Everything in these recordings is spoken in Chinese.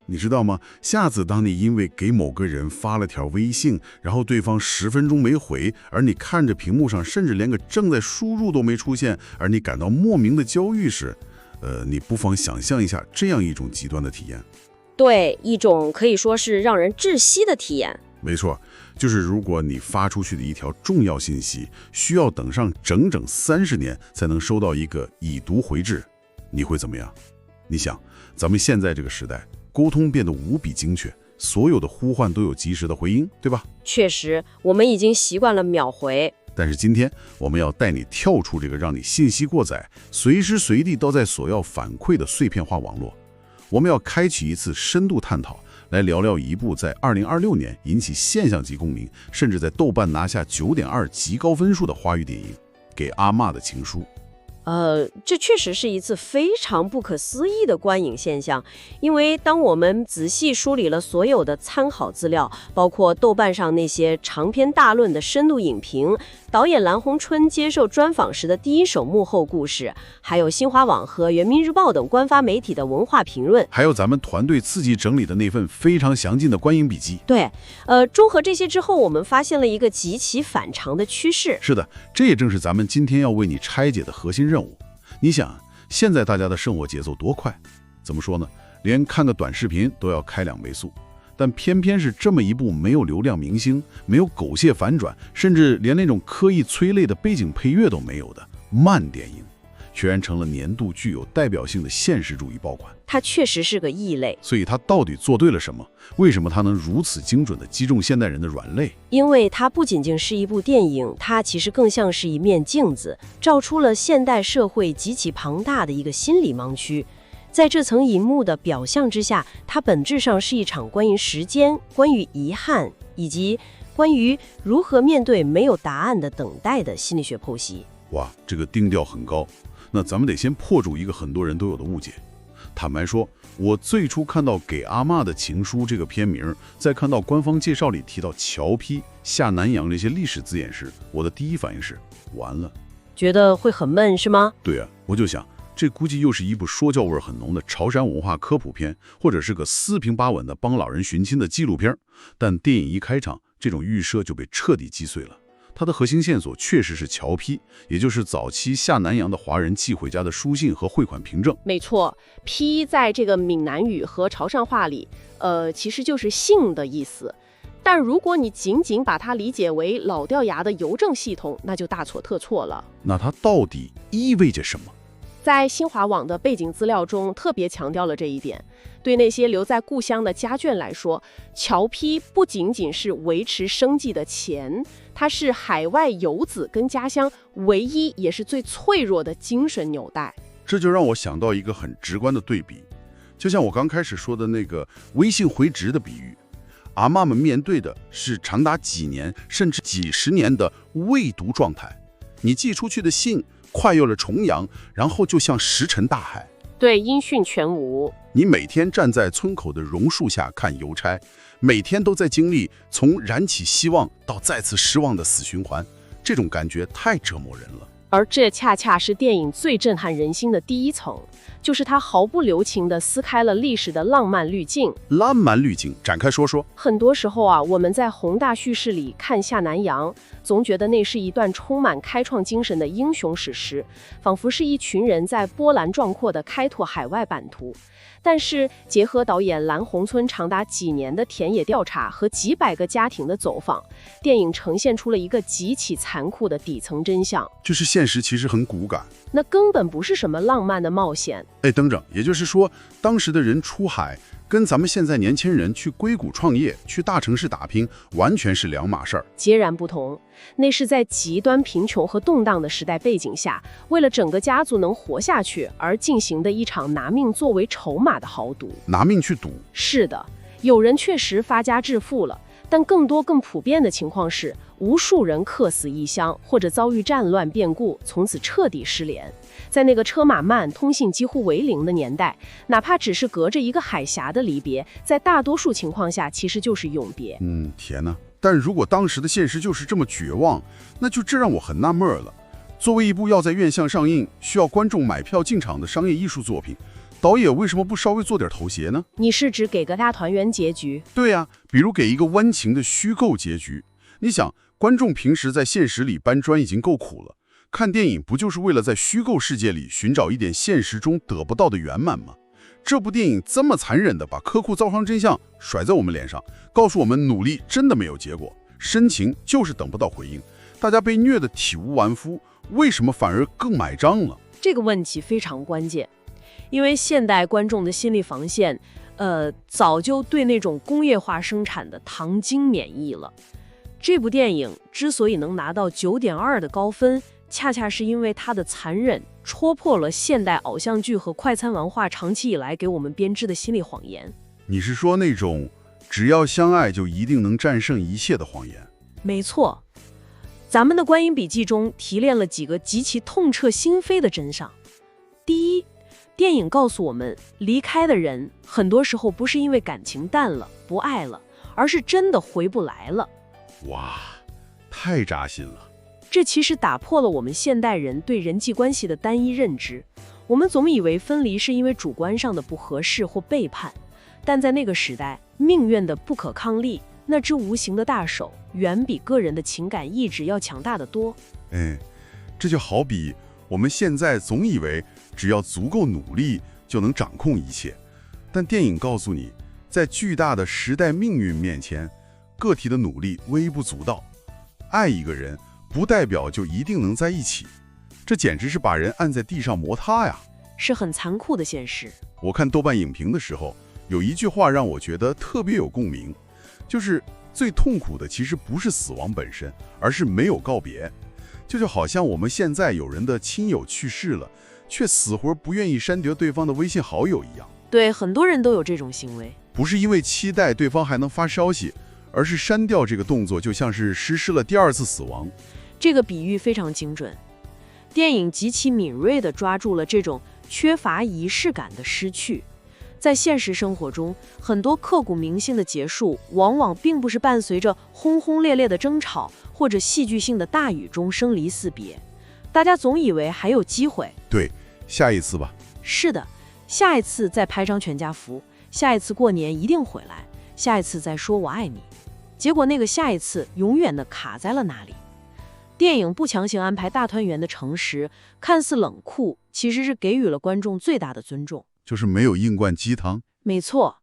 你知道吗？下次当你因为给某个人发了条微信，然后对方10分钟没回，而你看着屏幕上甚至连个正在输入都没出现，而你感到莫名的焦虑时，你不妨想象一下这样一种极端的体验。对，一种可以说是让人窒息的体验。没错，就是如果你发出去的一条重要信息，需要等上整整30年才能收到一个已读回执，你会怎么样？你想，咱们现在这个时代，沟通变得无比精确，所有的呼唤都有及时的回音，对吧？确实，我们已经习惯了秒回。但是今天我们要带你跳出这个让你信息过载、随时随地都在索要反馈的碎片化网络，我们要开启一次深度探讨，来聊聊一部在2026年引起现象级共鸣，甚至在豆瓣拿下9.2极高分数的华语电影《给阿嬷的情书》。这确实是一次非常不可思议的观影现象，因为当我们仔细梳理了所有的参考资料，包括豆瓣上那些长篇大论的深度影评，导演蓝洪春接受专访时的第一手幕后故事，还有新华网和人民日报等官方媒体的文化评论，还有咱们团队自己整理的那份非常详尽的观影笔记。对，综合这些之后，我们发现了一个极其反常的趋势。是的，这也正是咱们今天要为你拆解的核心任务。你想，现在大家的生活节奏多快？怎么说呢？连看个短视频都要开2倍速，但偏偏是这么一部没有流量明星、没有狗血反转，甚至连那种刻意催泪的背景配乐都没有的慢电影，居然成了年度具有代表性的现实主义爆款。它确实是个异类，所以它到底做对了什么？为什么它能如此精准地击中现代人的软肋？因为它不仅仅是一部电影，它其实更像是一面镜子，照出了现代社会极其庞大的一个心理盲区。在这层荧幕的表象之下，它本质上是一场关于时间、关于遗憾，以及关于如何面对没有答案的等待的心理学剖析。哇，这个定调很高。那咱们得先破除一个很多人都有的误解。坦白说，我最初看到《给阿嬷的情书》这个片名，在看到官方介绍里提到侨批、下南洋这些历史字眼时，我的第一反应是完了，觉得会很闷是吗？对啊，我就想，这估计又是一部说教味很浓的潮汕文化科普片，或者是个四平八稳的帮老人寻亲的纪录片。但电影一开场，这种预设就被彻底击碎了。它的核心线索确实是侨批，也就是早期下南洋的华人寄回家的书信和汇款凭证。没错，批在这个闽南语和潮汕话里，其实就是信的意思。但如果你仅仅把它理解为老掉牙的邮政系统，那就大错特错了。那它到底意味着什么？在新华网的背景资料中特别强调了这一点。对那些留在故乡的家眷来说，侨批不仅仅是维持生计的钱，它是海外游子跟家乡唯一也是最脆弱的精神纽带。这就让我想到一个很直观的对比，就像我刚开始说的那个微信回执的比喻，阿嬷们面对的是长达几年甚至几十年的未读状态。你寄出去的信跨越了重洋，然后就像石沉大海，对，音讯全无。你每天站在村口的榕树下看邮差，每天都在经历从燃起希望到再次失望的死循环，这种感觉太折磨人了。而这恰恰是电影最震撼人心的第一层，就是它毫不留情地撕开了历史的浪漫滤镜。浪漫滤镜，展开说说。很多时候啊，我们在宏大叙事里看下南洋，总觉得那是一段充满开创精神的英雄史诗，仿佛是一群人在波澜壮阔地开拓海外版图。但是结合导演蓝洪村长达几年的田野调查和几百个家庭的走访，电影呈现出了一个极其残酷的底层真相，就是现实其实很骨感，那根本不是什么浪漫的冒险。等等，也就是说，当时的人出海跟咱们现在年轻人去硅谷创业、去大城市打拼，完全是两码事儿，截然不同。那是在极端贫穷和动荡的时代背景下，为了整个家族能活下去而进行的一场拿命作为筹码的豪赌。拿命去赌？是的，有人确实发家致富了，但更多更普遍的情况是，无数人客死异乡，或者遭遇战乱变故，从此彻底失联。在那个车马慢、通信几乎为零的年代，哪怕只是隔着一个海峡的离别，在大多数情况下其实就是永别。天哪！但如果当时的现实就是这么绝望，那就这让我很纳闷了。作为一部要在院线上映、需要观众买票进场的商业艺术作品，导演为什么不稍微做点头衔呢？你是指给个大团圆结局？对呀，比如给一个温情的虚构结局。你想，观众平时在现实里搬砖已经够苦了，看电影不就是为了在虚构世界里寻找一点现实中得不到的圆满吗？这部电影这么残忍地把苛酷糟糠真相甩在我们脸上，告诉我们努力真的没有结果，深情就是等不到回应，大家被虐得体无完肤，为什么反而更买账了？这个问题非常关键，因为现代观众的心理防线，早就对那种工业化生产的糖精免疫了。这部电影之所以能拿到9.2的高分，恰恰是因为它的残忍戳破了现代偶像剧和快餐文化长期以来给我们编织的心理谎言。你是说那种只要相爱就一定能战胜一切的谎言？没错，咱们的观影笔记中提炼了几个极其痛彻心扉的真相。第一，电影告诉我们，离开的人很多时候不是因为感情淡了、不爱了，而是真的回不来了。哇，太扎心了。这其实打破了我们现代人对人际关系的单一认知。我们总以为分离是因为主观上的不合适或背叛，但在那个时代，命运的不可抗力，那只无形的大手，远比个人的情感意志要强大得多。这就好比我们现在总以为只要足够努力就能掌控一切，但电影告诉你，在巨大的时代命运面前，个体的努力微不足道。爱一个人不代表就一定能在一起，这简直是把人按在地上磨塌呀，是很残酷的现实。我看豆瓣影评的时候，有一句话让我觉得特别有共鸣，就是最痛苦的其实不是死亡本身，而是没有告别。就好像我们现在有人的亲友去世了，却死活不愿意删掉对方的微信好友一样。对，很多人都有这种行为，不是因为期待对方还能发消息，而是删掉这个动作就像是实施了第二次死亡。这个比喻非常精准。电影极其敏锐地抓住了这种缺乏仪式感的失去。在现实生活中，很多刻骨铭心的结束，往往并不是伴随着轰轰烈烈的争吵，或者戏剧性的大雨中生离死别。大家总以为还有机会，对，下一次吧。是的，下一次再拍张全家福，下一次过年一定回来，下一次再说我爱你。结果那个下一次永远地卡在了那里。电影不强行安排大团圆的诚实，看似冷酷，其实是给予了观众最大的尊重。就是没有硬灌鸡汤。没错，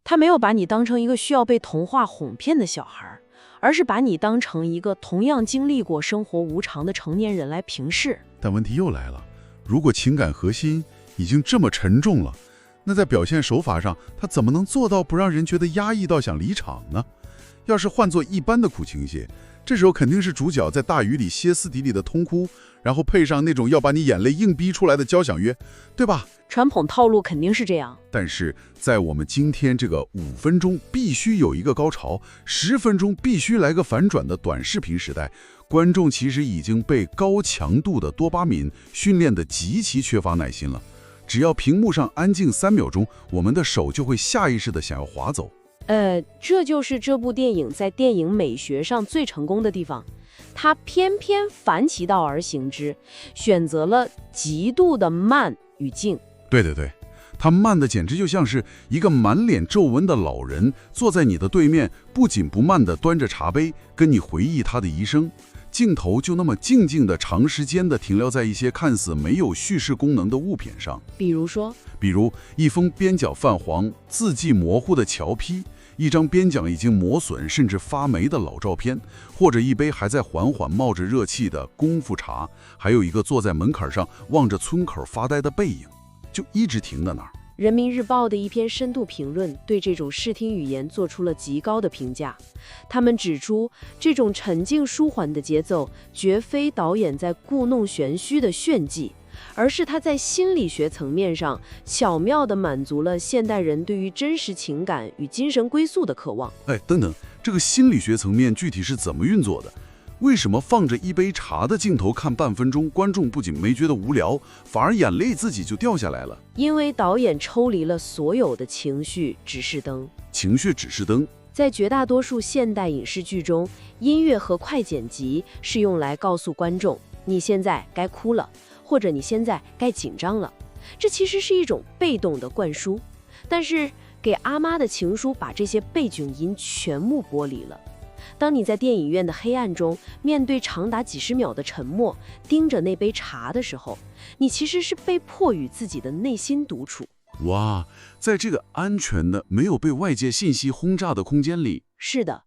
他没有把你当成一个需要被童话哄骗的小孩，而是把你当成一个同样经历过生活无常的成年人来平视。但问题又来了，如果情感核心已经这么沉重了，那在表现手法上，他怎么能做到不让人觉得压抑到想离场呢？要是换做一般的苦情戏，这时候肯定是主角在大雨里歇斯底里的痛哭，然后配上那种要把你眼泪硬逼出来的交响乐，对吧？传统套路肯定是这样。但是在我们今天这个5分钟必须有一个高潮，10分钟必须来个反转的短视频时代，观众其实已经被高强度的多巴胺训练得极其缺乏耐心了。只要屏幕上安静3秒钟，我们的手就会下意识地想要滑走。这就是这部电影在电影美学上最成功的地方，它偏偏反其道而行之，选择了极度的慢与静。对，它慢的简直就像是一个满脸皱纹的老人坐在你的对面，不紧不慢地端着茶杯跟你回忆他的一生，镜头就那么静静地长时间地停留在一些看似没有叙事功能的物品上。比如一封边角泛黄、字迹模糊的桥批，一张边角已经磨损甚至发霉的老照片，或者一杯还在缓缓冒着热气的功夫茶，还有一个坐在门槛上望着村口发呆的背影，就一直停在那儿。人民日报的一篇深度评论对这种视听语言做出了极高的评价。他们指出，这种沉静舒缓的节奏绝非导演在故弄玄虚的炫技，而是他在心理学层面上巧妙地满足了现代人对于真实情感与精神归宿的渴望。等等，这个心理学层面具体是怎么运作的？为什么放着一杯茶的镜头看半分钟，观众不仅没觉得无聊，反而眼泪自己就掉下来了？因为导演抽离了所有的情绪指示灯。情绪指示灯。在绝大多数现代影视剧中，音乐和快剪辑是用来告诉观众，你现在该哭了，或者你现在该紧张了。这其实是一种被动的灌输。但是给阿妈的情书把这些背景音全部剥离了。当你在电影院的黑暗中面对长达几十秒的沉默，盯着那杯茶的时候，你其实是被迫与自己的内心独处。哇，在这个安全的、没有被外界信息轰炸的空间里，是的，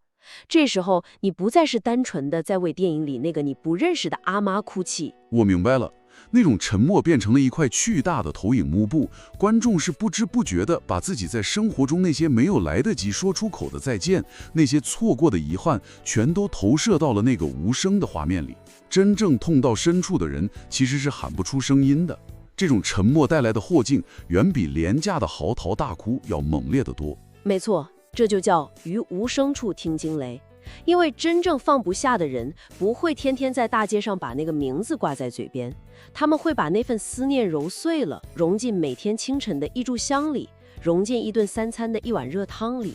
这时候你不再是单纯的在为电影里那个你不认识的阿妈哭泣。我明白了，那种沉默变成了一块巨大的投影幕布，观众是不知不觉地把自己在生活中那些没有来得及说出口的再见，那些错过的遗憾，全都投射到了那个无声的画面里。真正痛到深处的人，其实是喊不出声音的。这种沉默带来的祸境，远比廉价的嚎啕大哭要猛烈得多。没错，这就叫于无声处听惊雷。因为真正放不下的人，不会天天在大街上把那个名字挂在嘴边，他们会把那份思念揉碎了，融进每天清晨的一炷香里，融进一顿三餐的一碗热汤里。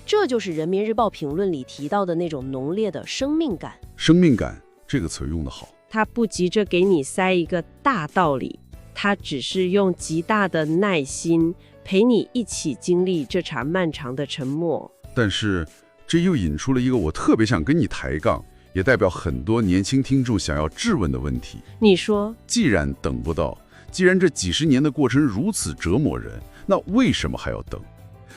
这就是人民日报评论里提到的那种浓烈的生命感。生命感这个词用得好，他不急着给你塞一个大道理，他只是用极大的耐心陪你一起经历这场漫长的沉默。但是这又引出了一个我特别想跟你抬杠，也代表很多年轻听众想要质问的问题。你说，既然等不到，既然这几十年的过程如此折磨人，那为什么还要等？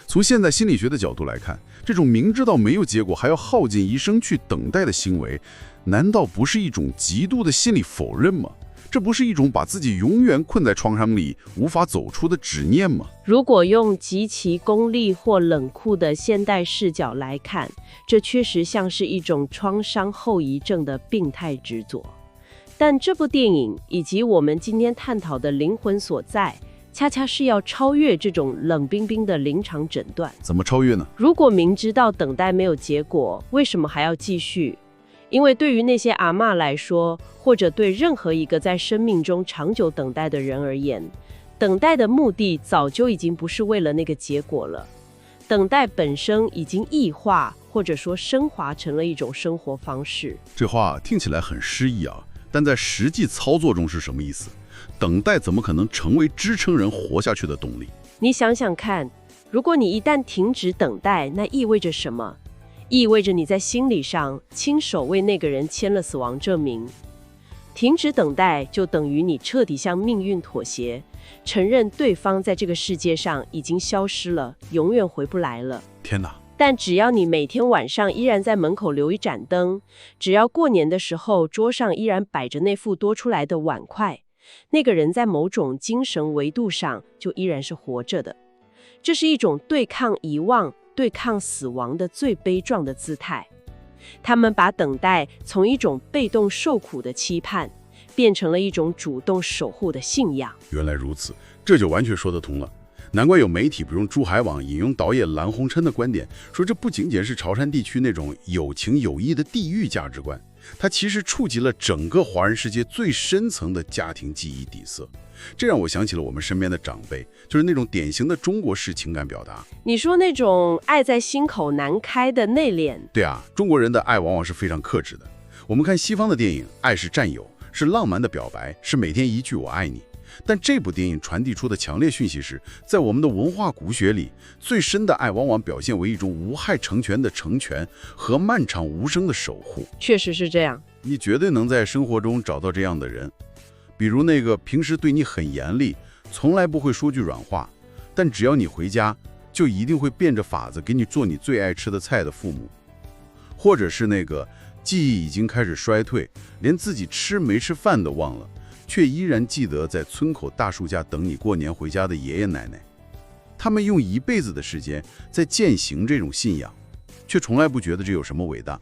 从现代心理学的角度来看，这种明知道没有结果还要耗尽一生去等待的行为，难道不是一种极度的心理否认吗？这不是一种把自己永远困在创伤里无法走出的执念吗？如果用极其功利或冷酷的现代视角来看，这确实像是一种创伤后遗症的病态执着。但这部电影以及我们今天探讨的灵魂所在，恰恰是要超越这种冷冰冰的临场诊断。怎么超越呢？如果明知道等待没有结果，为什么还要继续？因为对于那些阿嬷来说，或者对任何一个在生命中长久等待的人而言，等待的目的早就已经不是为了那个结果了。等待本身已经异化，或者说升华成了一种生活方式。这话听起来很诗意啊，但在实际操作中是什么意思？等待怎么可能成为支撑人活下去的动力？你想想看，如果你一旦停止等待，那意味着什么？意味着你在心理上亲手为那个人签了死亡证明。停止等待就等于你彻底向命运妥协，承认对方在这个世界上已经消失了，永远回不来了。天哪！但只要你每天晚上依然在门口留一盏灯，只要过年的时候桌上依然摆着那副多出来的碗筷，那个人在某种精神维度上就依然是活着的。这是一种对抗遗忘、对抗死亡的最悲壮的姿态。他们把等待从一种被动受苦的期盼，变成了一种主动守护的信仰。原来如此，这就完全说得通了。难怪有媒体，比如珠海网引用导演蓝红琛的观点，说这不仅仅是潮汕地区那种有情有义的地域价值观，它其实触及了整个华人世界最深层的家庭记忆底色。这让我想起了我们身边的长辈，就是那种典型的中国式情感表达。你说那种爱在心口难开的内敛。对啊，中国人的爱往往是非常克制的。我们看西方的电影，爱是占有，是浪漫的表白，是每天一句我爱你。但这部电影传递出的强烈讯息是，在我们的文化骨血里，最深的爱往往表现为一种无害成全的成全和漫长无声的守护。确实是这样，你绝对能在生活中找到这样的人，比如那个平时对你很严厉，从来不会说句软话，但只要你回家，就一定会变着法子给你做你最爱吃的菜的父母，或者是那个记忆已经开始衰退，连自己吃没吃饭都忘了，却依然记得在村口大树下等你过年回家的爷爷奶奶。他们用一辈子的时间在践行这种信仰，却从来不觉得这有什么伟大。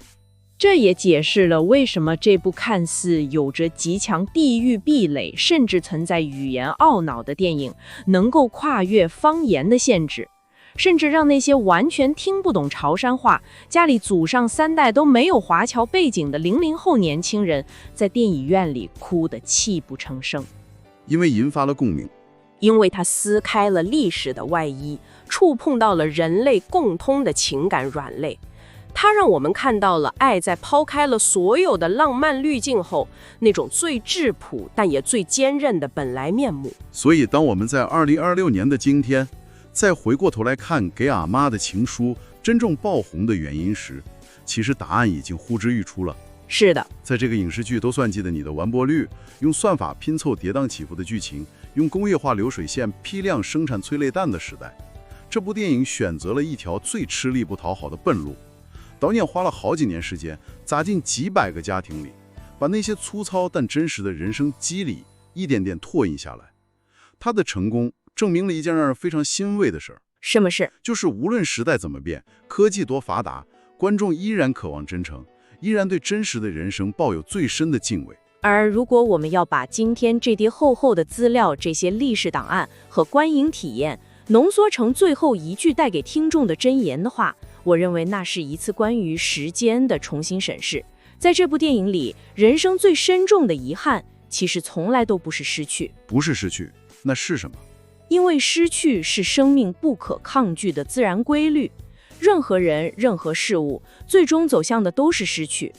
这也解释了为什么这部看似有着极强地域壁垒，甚至存在语言懊恼的电影，能够跨越方言的限制，甚至让那些完全听不懂潮汕话、家里祖上3代都没有华侨背景的00后年轻人，在电影院里哭得泣不成声。因为引发了共鸣，因为它撕开了历史的外衣，触碰到了人类共通的情感软肋。它让我们看到了爱在抛开了所有的浪漫滤镜后，那种最质朴但也最坚韧的本来面目。所以，当我们在2026年的今天，再回过头来看《给阿妈的情书》真正爆红的原因时，其实答案已经呼之欲出了。是的，在这个影视剧都算计的你的完播率，用算法拼凑跌宕起伏的剧情，用工业化流水线批量生产催泪弹的时代，这部电影选择了一条最吃力不讨好的笨路。导演花了好几年时间，砸进几百个家庭里，把那些粗糙但真实的人生机理一点点拓印下来。他的成功证明了一件让人非常欣慰的事儿，什么事？就是无论时代怎么变，科技多发达，观众依然渴望真诚，依然对真实的人生抱有最深的敬畏。而如果我们要把今天这叠厚厚的资料、这些历史档案和观影体验浓缩成最后一句带给听众的箴言的话，我认为那是一次关于时间的重新审视。在这部电影里，人生最深重的遗憾，其实从来都不是失去。不是失去，那是什么？因为失去是生命不可抗拒的自然规律，任何人、任何事物，最终走向的都是失去。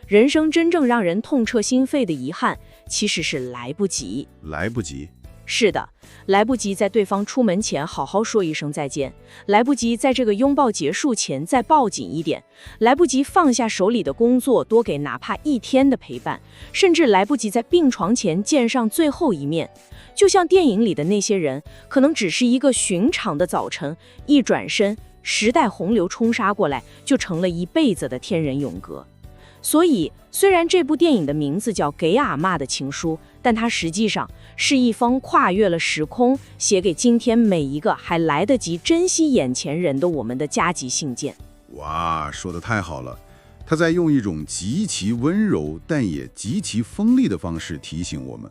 人生真正让人痛彻心扉的遗憾，其实是来不及。来不及。是的，来不及在对方出门前好好说一声再见，来不及在这个拥抱结束前再抱紧一点，来不及放下手里的工作，多给哪怕一天的陪伴，甚至来不及在病床前见上最后一面。就像电影里的那些人，可能只是一个寻常的早晨，一转身，时代洪流冲杀过来，就成了一辈子的天人永隔。所以，虽然这部电影的名字叫《给阿嬷的情书》，但它实际上是一封跨越了时空，写给今天每一个还来得及珍惜眼前人的我们的加急信件。哇，说得太好了！他在用一种极其温柔，但也极其锋利的方式提醒我们，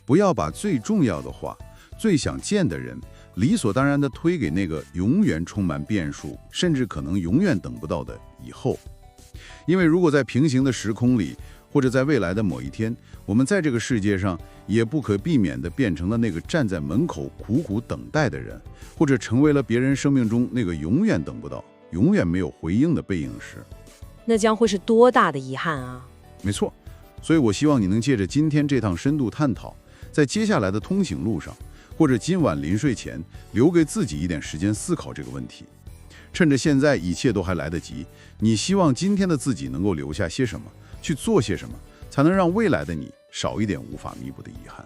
不要把最重要的话、最想见的人，理所当然地推给那个永远充满变数，甚至可能永远等不到的以后。因为如果在平行的时空里，或者在未来的某一天，我们在这个世界上也不可避免地变成了那个站在门口苦苦等待的人，或者成为了别人生命中那个永远等不到、永远没有回应的背影时，那将会是多大的遗憾啊！没错，所以我希望你能借着今天这趟深度探讨，在接下来的通行路上，或者今晚临睡前，留给自己一点时间思考这个问题。趁着现在一切都还来得及，你希望今天的自己能够留下些什么，去做些什么，才能让未来的你少一点无法弥补的遗憾。